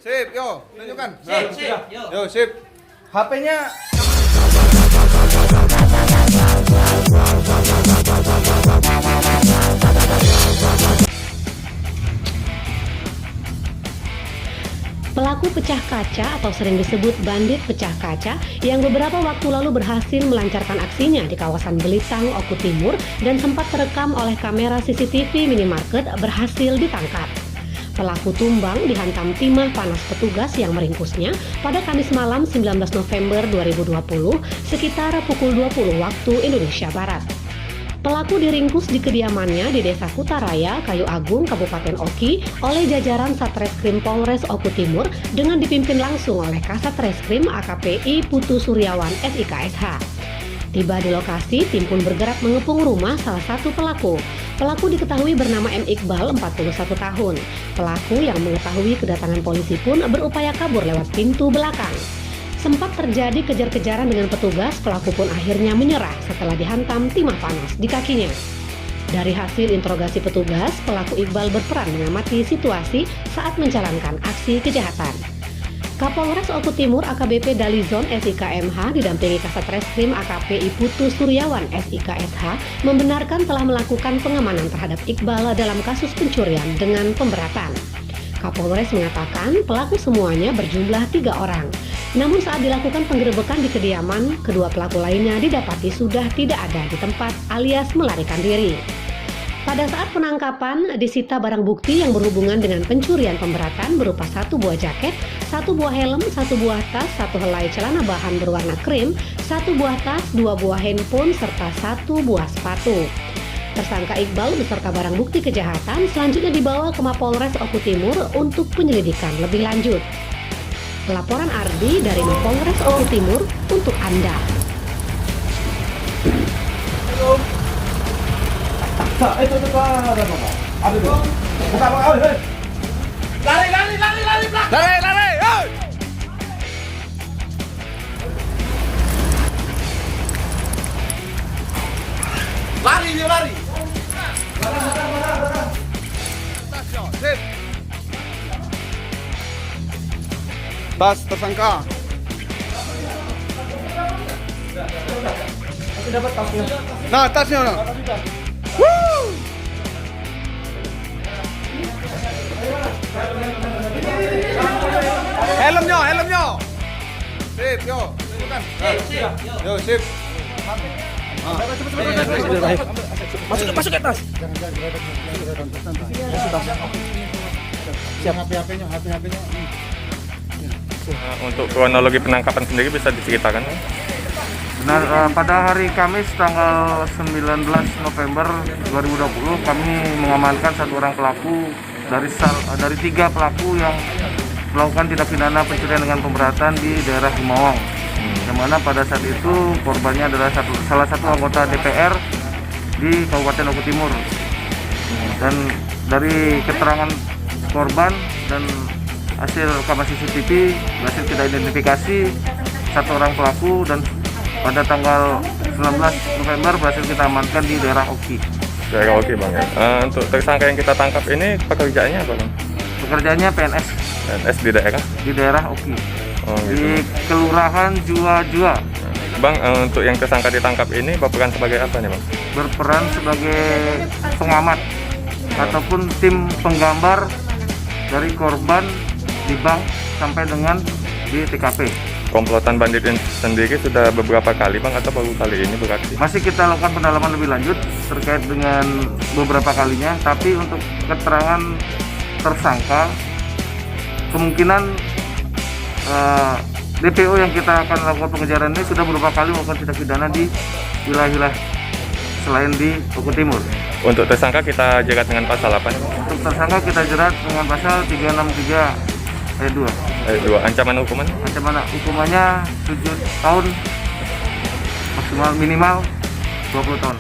Sip, yo, tunjukkan. Sip, Yo, sip. HP-nya Pelaku pecah kaca atau sering disebut bandit pecah kaca yang beberapa waktu lalu berhasil melancarkan aksinya di kawasan Belitang, Oku Timur dan sempat terekam oleh kamera CCTV minimarket berhasil ditangkap. Pelaku tumbang dihantam timah panas petugas yang meringkusnya pada Kamis malam 19 November 2020 sekitar pukul 20 waktu Indonesia Barat. Pelaku diringkus di kediamannya di Desa Kutaraya, Kayu Agung, Kabupaten Oki oleh jajaran Satreskrim Polres Oku Timur dengan dipimpin langsung oleh Kasat Reskrim AKPI Putu Suryawan SIKSH. Tiba di lokasi, tim pun bergerak mengepung rumah salah satu pelaku. Pelaku diketahui bernama M. Iqbal, 41 tahun. Pelaku yang mengetahui kedatangan polisi pun berupaya kabur lewat pintu belakang. Sempat terjadi kejar-kejaran dengan petugas, pelaku pun akhirnya menyerah setelah dihantam timah panas di kakinya. Dari hasil interogasi petugas, pelaku Iqbal berperan mengamati situasi saat menjalankan aksi kejahatan. Kapolres Oku Timur AKBP Dalizon SIKMH didampingi Kasat Reskrim AKPI Putu Suryawan SIKSH membenarkan telah melakukan pengamanan terhadap Iqbal dalam kasus pencurian dengan pemberatan. Kapolres mengatakan pelaku semuanya berjumlah 3 orang. Namun saat dilakukan penggerebekan di kediaman, kedua pelaku lainnya didapati sudah tidak ada di tempat alias melarikan diri. Pada saat penangkapan, disita barang bukti yang berhubungan dengan pencurian pemberatan berupa 1 buah jaket, 1 buah helm, 1 buah tas, 1 helai celana bahan berwarna krim, 1 buah tas, 2 buah handphone, serta 1 buah sepatu. Tersangka Iqbal beserta barang bukti kejahatan selanjutnya dibawa ke Mapolres Oku Timur untuk penyelidikan lebih lanjut. Laporan Ardi dari Mapolres Oku Timur untuk Anda. itu ada tuh. Buka, lari, belakang. Lari, hey! Lari dia lari. Tas, yo, sip. Tas tersangka. Masih dapat tasnya. Nah, tasnya. Nah. Woo! Helmnya. Sip, yo, tunjukkan. Sip. Yo, sip. Masuk ke tas. Siap HP-nya. Untuk kronologi penangkapan sendiri bisa diceritakan? Benar, pada hari Kamis tanggal 19 November 2020 kami mengamankan 1 orang pelaku dari 3 pelaku yang melakukan tindak pidana pencurian dengan pemberatan di daerah Himawang. Yang mana pada saat itu korbannya adalah salah satu anggota DPR di Kabupaten Oku Timur. Dan dari keterangan korban dan hasil rekaman CCTV berhasil kita identifikasi 1 orang pelaku dan pada tanggal 19 November berhasil kita amankan di daerah Oki. Daerah Oki, Bang, ya. Untuk tersangka yang kita tangkap ini pekerjaannya apa, Bang? Pekerjaannya PNS PNS di daerah? di daerah Oki, Oh, di gitu. Kelurahan Jua-Jua. Bang, untuk yang tersangka ditangkap ini berperan sebagai apa nih, Bang? Berperan sebagai pengamat ataupun tim penggambar dari korban di bank sampai dengan di TKP. Komplotan bandit ini sendiri sudah beberapa kali, Bang, atau baru kali ini beraksi? Masih kita lakukan pendalaman lebih lanjut terkait dengan beberapa kalinya, tapi untuk keterangan tersangka kemungkinan DPO yang kita akan lakukan pengejaran ini sudah beberapa kali melakukan tindak pidana di wilayah-wilayah selain di Oku Timur. Untuk tersangka kita jerat dengan pasal apa? Untuk tersangka kita jerat dengan pasal 363 ayat 2. Ayat 2. Ancaman hukuman? Hukumannya 7 tahun, maksimal minimal 20 tahun.